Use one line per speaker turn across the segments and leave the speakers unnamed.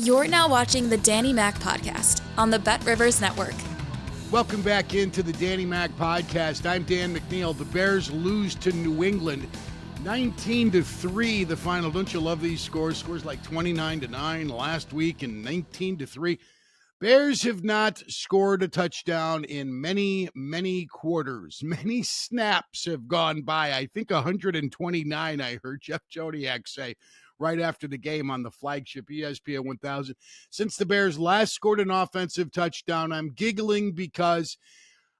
You're now watching the Danny Mac Podcast on the Bet Rivers Network.
Welcome back into the Danny Mac Podcast. I'm Dan McNeil. The Bears lose to New England 19-3, the final. Don't you love these scores? Scores like 29-9 last week and 19-3. Bears have not scored a touchdown in many, many quarters. Many snaps have gone by. I think 129, I heard Jeff Jodiak say right after the game on the flagship ESPN 1000. Since the Bears last scored an offensive touchdown, I'm giggling because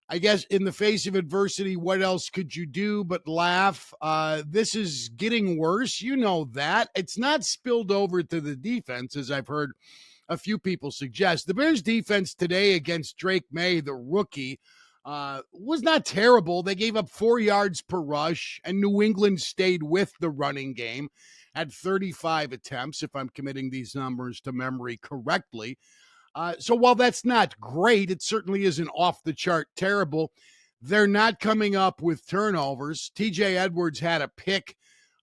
I guess in the face of adversity, what else could you do but laugh? This is getting worse. You know that. It's not spilled over to the defense, as I've heard a few people suggest. The Bears defense today against Drake May, the rookie, was not terrible. They gave up 4 yards per rush, and New England stayed with the running game at 35 attempts, if I'm committing these numbers to memory correctly. So while that's not great, it certainly isn't off the chart terrible. They're not coming up with turnovers. TJ Edwards had a pick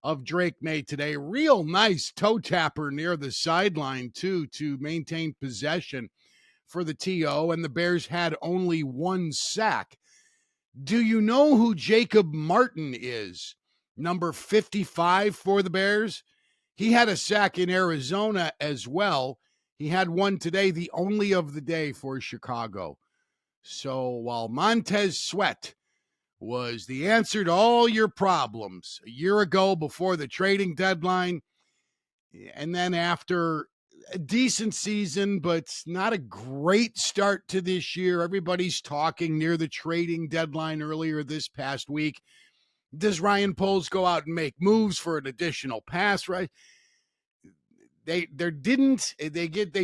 of Drake May today. Real nice toe tapper near the sideline, too, to maintain possession for the TO, and the Bears had only 1 sack. Do you know who Jacob Martin is? Number 55 for the Bears. He had a sack in Arizona as well. He had one today, the only of the day for Chicago. So while Montez Sweat was the answer to all your problems a year ago before the trading deadline, and then after a decent season, but not a great start to this year, everybody's talking near the trading deadline earlier this past week. Does Ryan Poles go out and make moves for an additional pass, right? They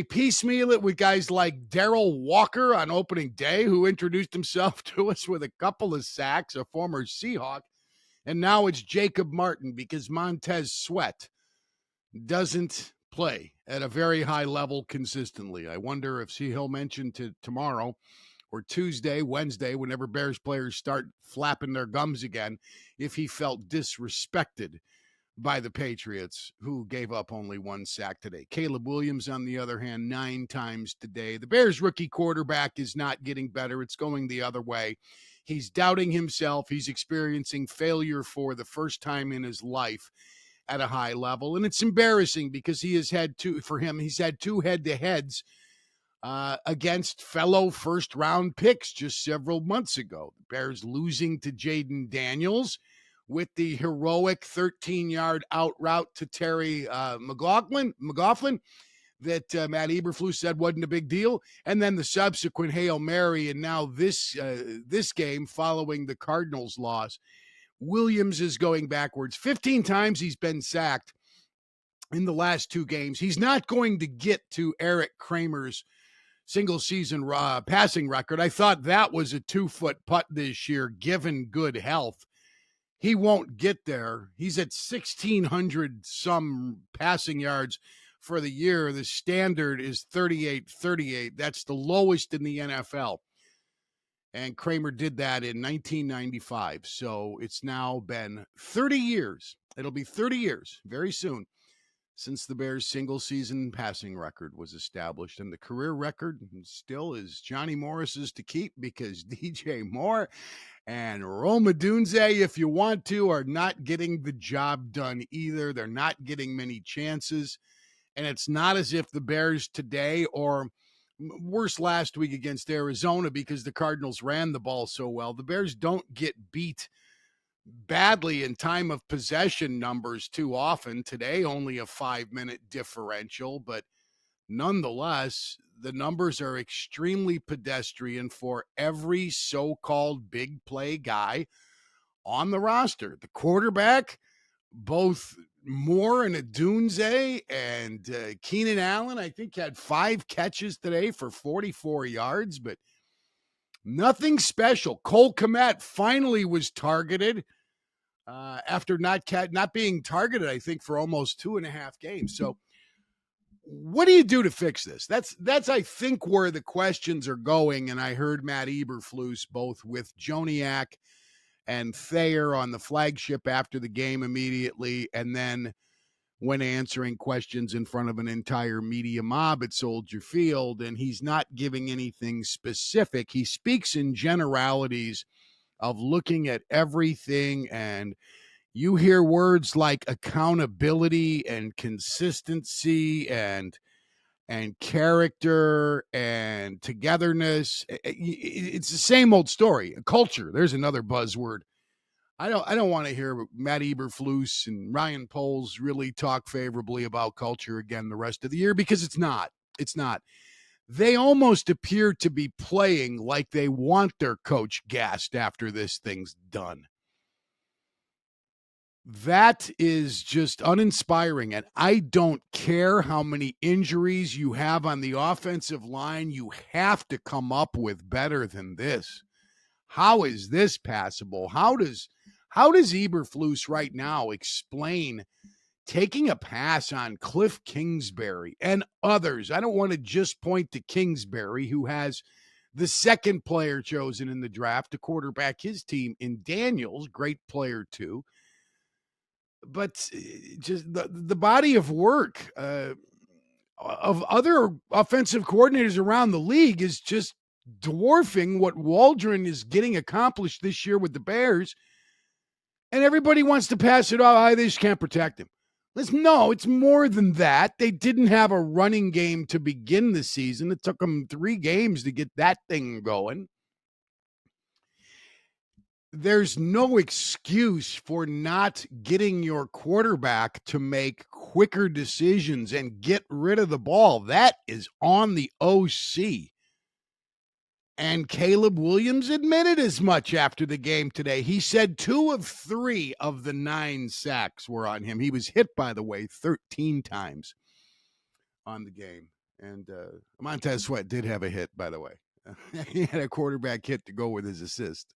piecemeal it with guys like Darrell Walker on opening day, who introduced himself to us with a couple of sacks, a former Seahawk. And now it's Jacob Martin because Montez Sweat doesn't play at a very high level consistently. I wonder if he'll mention tomorrow or Tuesday, Wednesday, whenever Bears players start flapping their gums again, if he felt disrespected by the Patriots, who gave up only 1 sack today. Caleb Williams, on the other hand, 9 times today. The Bears rookie quarterback is not getting better. It's going the other way. He's doubting himself. He's experiencing failure for the first time in his life at a high level. And it's embarrassing because he's had 2 head-to-heads against fellow first-round picks just several months ago. The Bears losing to Jaden Daniels with the heroic 13-yard out route to Terry McLaughlin that Matt Eberflus said wasn't a big deal, and then the subsequent Hail Mary, and now this game following the Cardinals' loss. Williams is going backwards. 15 times he's been sacked in the last 2 games. He's not going to get to Eric Kramer's single-season passing record. I thought that was a 2-foot putt this year, given good health. He won't get there. He's at 1,600 some passing yards for the year. The standard is 38. That's the lowest in the NFL. And Kramer did that in 1995. So it's now been 30 years. It'll be 30 years very soon since the Bears' single-season passing record was established. And the career record still is Johnny Morris's to keep because DJ Moore and Rome Odunze, if you want to, are not getting the job done either. They're not getting many chances. And it's not as if the Bears today, or worse last week against Arizona because the Cardinals ran the ball so well, the Bears don't get beat badly in time of possession numbers too often. Today, only a 5-minute differential, but nonetheless, the numbers are extremely pedestrian for every so-called big play guy on the roster. The quarterback, both Moore and Odunze and Keenan Allen, I think, had 5 catches today for 44 yards, but nothing special. Cole Kmet finally was targeted after not being targeted, I think, for almost 2.5 games. So what do you do to fix this? That's I think where the questions are going. And I heard Matt Eberflus both with Joniak and Thayer on the flagship after the game immediately, and then when answering questions in front of an entire media mob at Soldier Field, and he's not giving anything specific. He speaks in generalities of looking at everything, and you hear words like accountability and consistency and character and togetherness. It's the same old story. Culture. There's another buzzword. I don't want to hear Matt Eberflus and Ryan Poles really talk favorably about culture again the rest of the year, because it's not. It's not. They almost appear to be playing like they want their coach gassed after this thing's done. That is just uninspiring. And I don't care how many injuries you have on the offensive line. You have to come up with better than this. How is this passable? How does Eberflus right now explain taking a pass on Cliff Kingsbury and others? I don't want to just point to Kingsbury, who has the second player chosen in the draft to quarterback his team in Daniels, great player too. But just the body of work of other offensive coordinators around the league is just dwarfing what Waldron is getting accomplished this year with the Bears. And everybody wants to pass it off. They just can't protect him. No, it's more than that. They didn't have a running game to begin the season. It took them 3 games to get that thing going. There's no excuse for not getting your quarterback to make quicker decisions and get rid of the ball. That is on the OC. And Caleb Williams admitted as much after the game today. He said 2 of 3 of the 9 sacks were on him. He was hit, by the way, 13 times on the game. And Montez Sweat did have a hit, by the way. He had a quarterback hit to go with his assist.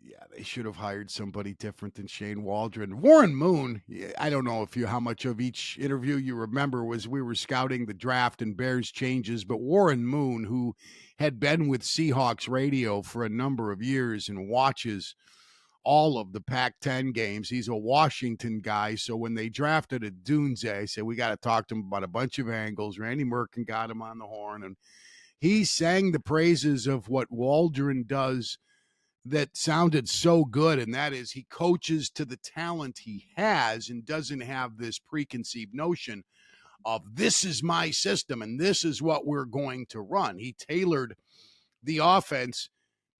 Yeah, they should have hired somebody different than Shane Waldron. Warren Moon, I don't know how much of each interview you remember, was we were scouting the draft and Bears changes, but Warren Moon, who had been with Seahawks radio for a number of years and watches all of the Pac-10 games, he's a Washington guy, so when they drafted a Dunze, I said, we got to talk to him about a bunch of angles. Randy Merkin got him on the horn, and he sang the praises of what Waldron does that sounded so good, and that is he coaches to the talent he has and doesn't have this preconceived notion of this is my system and this is what we're going to run. He tailored the offense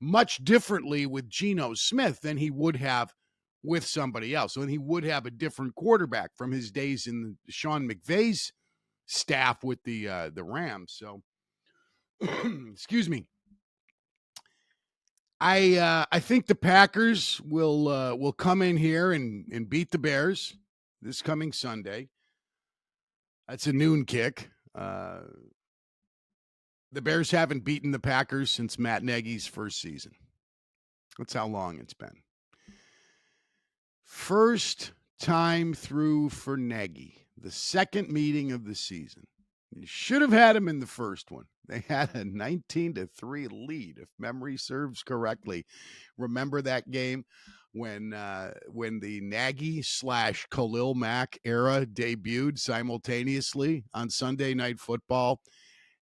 much differently with Geno Smith than he would have with somebody else. And he would have a different quarterback from his days in Sean McVay's staff with the Rams. So, excuse me. I think the Packers will come in here and beat the Bears this coming Sunday. That's a noon kick. The Bears haven't beaten the Packers since Matt Nagy's first season. That's how long it's been. First time through for Nagy, the second meeting of the season. You should have had him in the first one. They had a 19-3 lead, if memory serves correctly. Remember that game when the Nagy / Khalil Mack era debuted simultaneously on Sunday Night Football,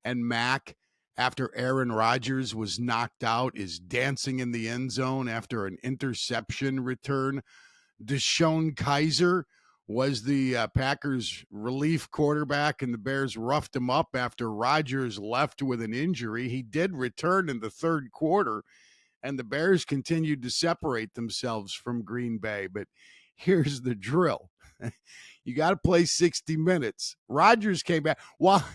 and Mack, after Aaron Rodgers was knocked out, is dancing in the end zone after an interception return. Deshaun Kaiser was the Packers' relief quarterback, and the Bears roughed him up after Rodgers left with an injury. He did return in the third quarter, and the Bears continued to separate themselves from Green Bay. But here's the drill. You got to play 60 minutes. Rodgers came back. Well,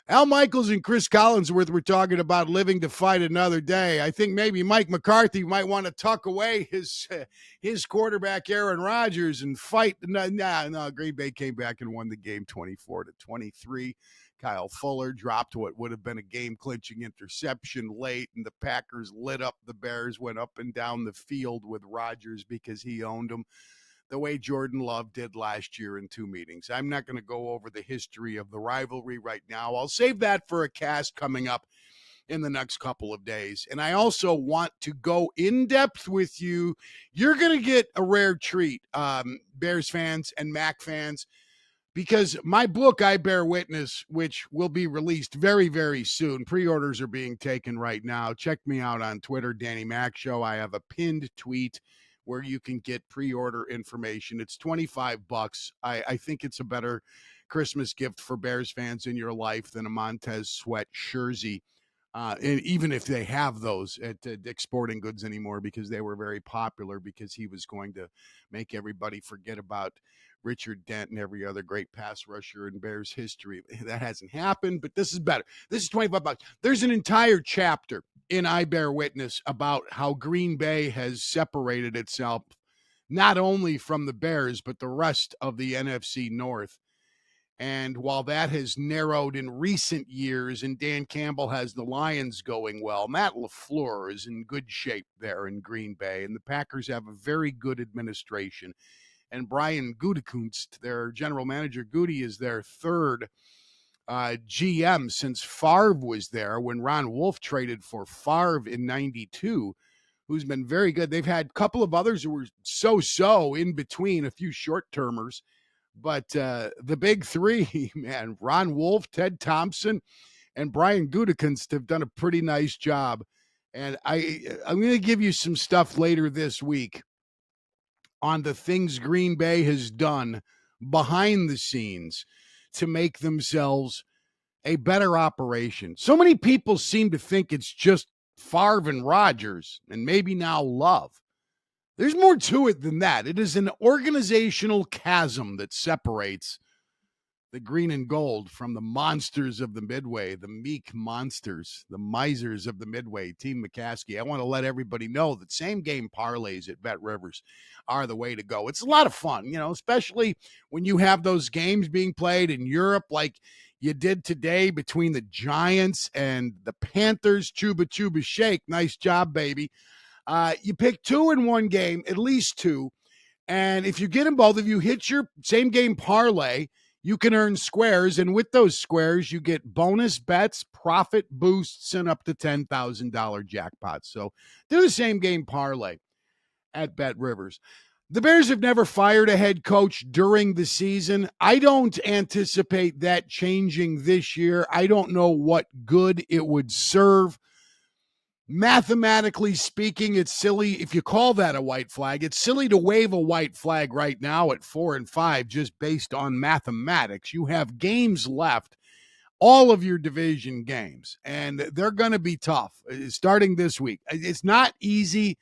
Al Michaels and Chris Collinsworth were talking about living to fight another day. I think maybe Mike McCarthy might want to tuck away his quarterback Aaron Rodgers and fight. No, Green Bay came back and won the game 24-23. Kyle Fuller dropped what would have been a game-clinching interception late, and the Packers lit up the Bears, went up and down the field with Rodgers because he owned them, the way Jordan Love did last year in 2 meetings. I'm not going to go over the history of the rivalry right now. I'll save that for a cast coming up in the next couple of days. And I also want to go in depth with you. You're going to get a rare treat, Bears fans and Mac fans, because my book, I Bear Witness, which will be released very, very soon. Pre-orders are being taken right now. Check me out on Twitter, Danny Mac Show. I have a pinned tweet where you can get pre-order information. It's $25. I think it's a better Christmas gift for Bears fans in your life than a Montez Sweat jersey. And even if they have those at Dick's Sporting Goods anymore, because they were very popular, because he was going to make everybody forget about Richard Dent and every other great pass rusher in Bears history. That hasn't happened, but this is better. This is $25. There's an entire chapter in I Bear Witness about how Green Bay has separated itself not only from the Bears, but the rest of the NFC North. And while that has narrowed in recent years and Dan Campbell has the Lions going well, Matt LaFleur is in good shape there in Green Bay, and the Packers have a very good administration. And Brian Gutekunst, their general manager, Goody, is their third GM since Favre was there when Ron Wolf traded for Favre in 92, who's been very good. They've had a couple of others who were so-so in between, a few short-termers. But the big three, man, Ron Wolf, Ted Thompson, and Brian Gutekunst have done a pretty nice job. And I'm going to give you some stuff later this week on the things Green Bay has done behind the scenes to make themselves a better operation. So many people seem to think it's just Favre and Rodgers and maybe now Love. There's more to it than that. It is an organizational chasm that separates the green and gold from the monsters of the Midway, the meek monsters, the misers of the Midway, Team McCaskey. I want to let everybody know that same game parlays at Bet Rivers are the way to go. It's a lot of fun, especially when you have those games being played in Europe like you did today between the Giants and the Panthers. Chuba Chuba Shake. Nice job, baby. You pick two in one game, at least two. And if you get them both, if you hit your same game parlay, you can earn squares. And with those squares, you get bonus bets, profit boosts, and up to $10,000 jackpots. So do the same game parlay at Bet Rivers. The Bears have never fired a head coach during the season. I don't anticipate that changing this year. I don't know what good it would serve. Mathematically speaking, it's silly if you call that a white flag. It's silly to wave a white flag right now at 4-5 just based on mathematics. You have games left, all of your division games, and they're going to be tough starting this week. It's not easy,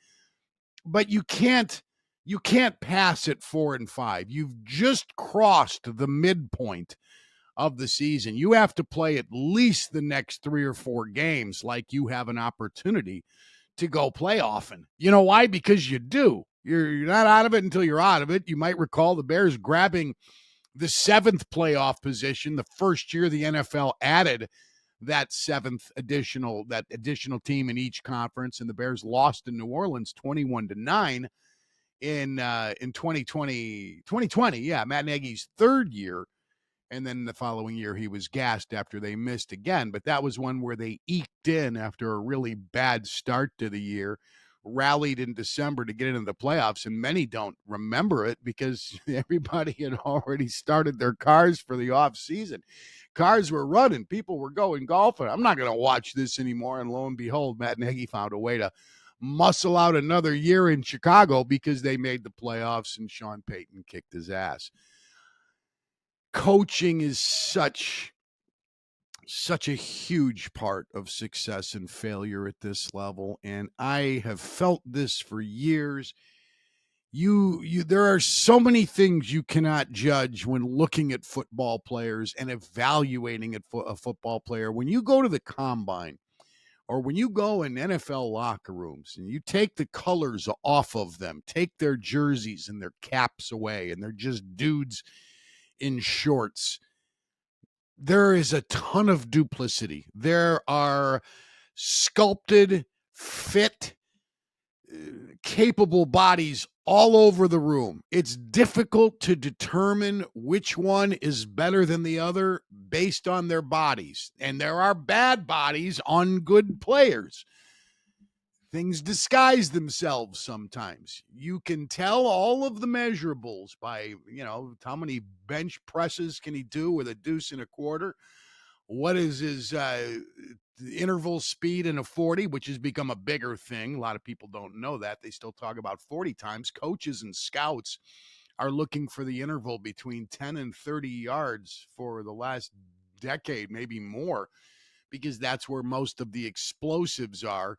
but you can't pass at 4-5. You've just crossed the midpoint of the season. You have to play at least the next 3 or 4 games like you have an opportunity to go playoffing. You know why? Because you do. You're not out of it until you're out of it. You might recall the Bears grabbing the 7th playoff position the first year the NFL added that 7th additional team in each conference, and the Bears lost in New Orleans 21-9 in 2020. Yeah, Matt Nagy's 3rd year. And then the following year, he was gassed after they missed again. But that was one where they eked in after a really bad start to the year, rallied in December to get into the playoffs. And many don't remember it because everybody had already started their cars for the off season. Cars were running. People were going golfing. I'm not going to watch this anymore. And lo and behold, Matt Nagy found a way to muscle out another year in Chicago because they made the playoffs and Sean Payton kicked his ass. Coaching is such a huge part of success and failure at this level, and I have felt this for years. There are so many things you cannot judge when looking at football players and evaluating a football player. When you go to the combine or when you go in NFL locker rooms and you take the colors off of them, take their jerseys and their caps away, and they're just dudes in shorts, there is a ton of duplicity. There are sculpted, fit, capable bodies all over the room. It's difficult to determine which one is better than the other based on their bodies. And there are bad bodies on good players. Things disguise themselves sometimes. You can tell all of the measurables by, how many bench presses can he do with a deuce and a quarter? What is his interval speed in a 40, which has become a bigger thing. A lot of people don't know that. They still talk about 40 times. Coaches and scouts are looking for the interval between 10 and 30 yards for the last decade, maybe more, because that's where most of the explosives are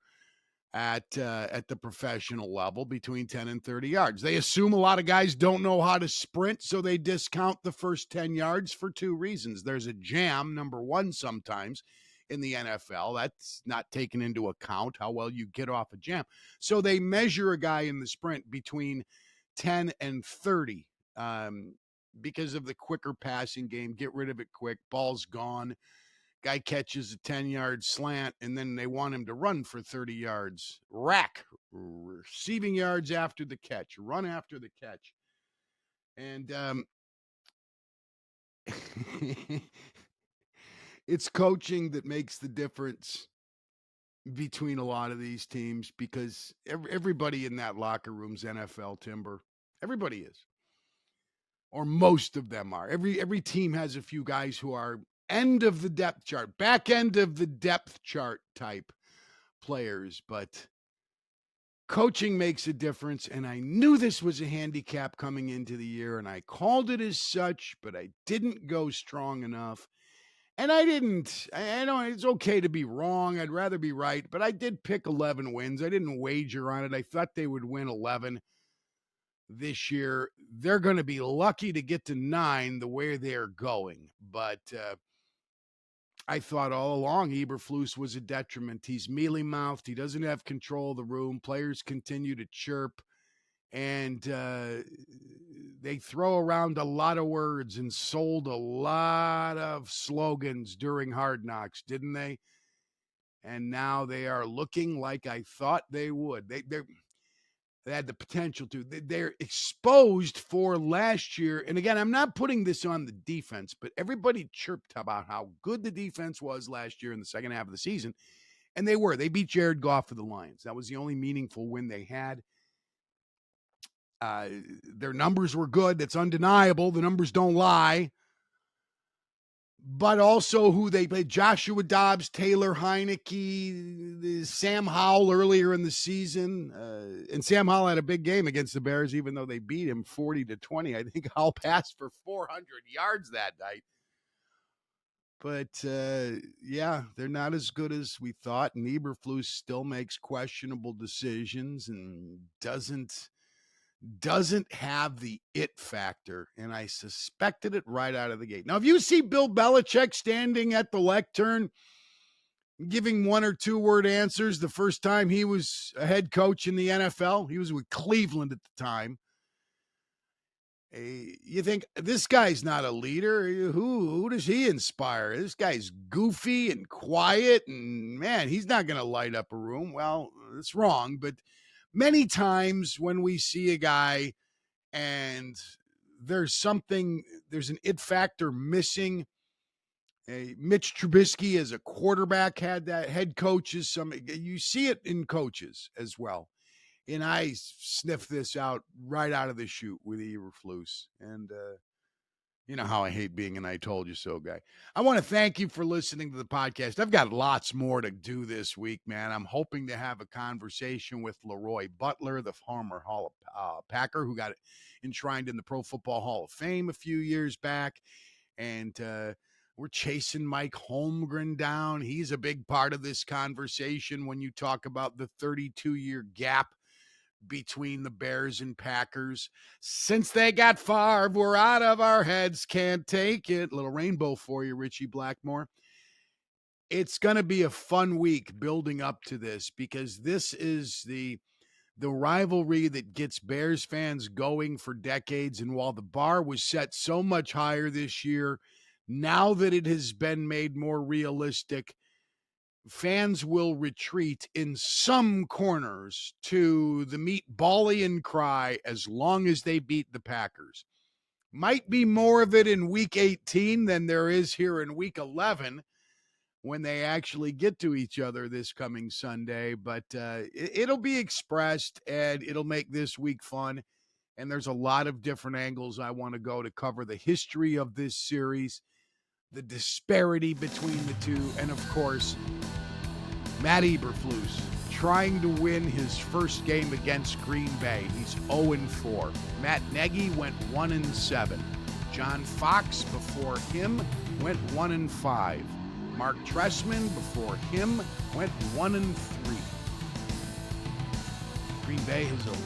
at the professional level, between 10 and 30 yards. They assume a lot of guys don't know how to sprint, so they discount the first 10 yards for two reasons. There's a jam, number one, sometimes in the NFL. That's not taken into account, how well you get off a jam. So they measure a guy in the sprint between 10 and 30 because of the quicker passing game. Get rid of it quick. Ball's gone. Guy catches a 10-yard slant, and then they want him to run for 30 yards. Rack, receiving yards after the catch, run after the catch. And it's coaching that makes the difference between a lot of these teams, because everybody in that locker room's NFL timber. Everybody is. Or most of them are. Every team has a few guys who are end of the depth chart, back end of the depth chart type players, but coaching makes a difference. And I knew this was a handicap coming into the year, and I called it as such, but I didn't go strong enough. And I know it's okay to be wrong. I'd rather be right, but I did pick 11 wins. I didn't wager on it. I thought they would win 11 this year. They're going to be lucky to get to 9 the way they're going. But I thought all along Eberflus was a detriment. He's mealy-mouthed. He doesn't have control of the room. Players continue to chirp, and they throw around a lot of words and sold a lot of slogans during Hard Knocks, didn't they? And now they are looking like I thought they would. They had the potential to. They're exposed for last year. And again, I'm not putting this on the defense, but everybody chirped about how good the defense was last year in the second half of the season. And they were. They beat Jared Goff for the Lions. That was the only meaningful win they had. Their numbers were good. That's undeniable. The numbers don't lie. But also who they played: Joshua Dobbs, Taylor Heineke, Sam Howell earlier in the season. And Sam Howell had a big game against the Bears, even though they beat him 40-20. I think Howell passed for 400 yards that night. But, yeah, they're not as good as we thought. And Eberflus still makes questionable decisions and doesn't have the it factor, and I suspected it right out of the gate. Now, if you see Bill Belichick standing at the lectern giving one or two word answers the first time he was a head coach in the NFL, he was with Cleveland at the time, you think, this guy's not a leader. Who does he inspire? This guy's goofy and quiet, and, man, he's not going to light up a room. Well, that's wrong, but many times when we see a guy and there's an it factor missing. Mitch Trubisky as a quarterback had that. Head coaches, you see it in coaches as well. And I sniffed this out right out of the chute with Eberflus. And you know how I hate being an I told you so guy. I want to thank you for listening to the podcast. I've got lots more to do this week, man. I'm hoping to have a conversation with Leroy Butler, the former Hall of Packer, who got enshrined in the Pro Football Hall of Fame a few years back. And we're chasing Mike Holmgren down. He's a big part of this conversation when you talk about the 32-year gap between the Bears and Packers. Since they got Favre, we're out of our heads, can't take it. Little rainbow for you, Richie Blackmore. It's going to be a fun week building up to this, because this is the rivalry that gets Bears fans going for decades. And while the bar was set so much higher this year, now that it has been made more realistic, fans will retreat in some corners to the meet Bally and cry as long as they beat the Packers. Might be more of it in week 18 than there is here in week 11 when they actually get to each other this coming Sunday, but it'll be expressed and it'll make this week fun. And there's a lot of different angles I want to go to cover the history of this series, the disparity between the two, and of course, Matt Eberflus trying to win his first game against Green Bay. He's 0-4. Matt Nagy went 1-7. John Fox before him went 1-5. Mark Trestman before him went 1-3. Green Bay is over.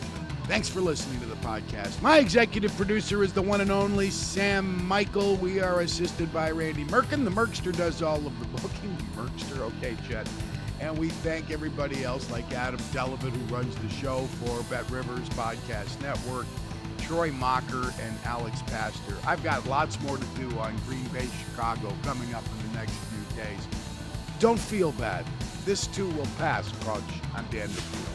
Thanks for listening to the podcast. My executive producer is the one and only Sam Michael. We are assisted by Randy Merkin. The Merkster does all of the booking. Merkster, okay, Chet. And we thank everybody else like Adam Delavid, who runs the show for Bet Rivers Podcast Network, Troy Mocker, and Alex Pastor. I've got lots more to do on Green Bay, Chicago coming up in the next few days. Don't feel bad. This too will pass, Coach. I'm Dan DeFeo.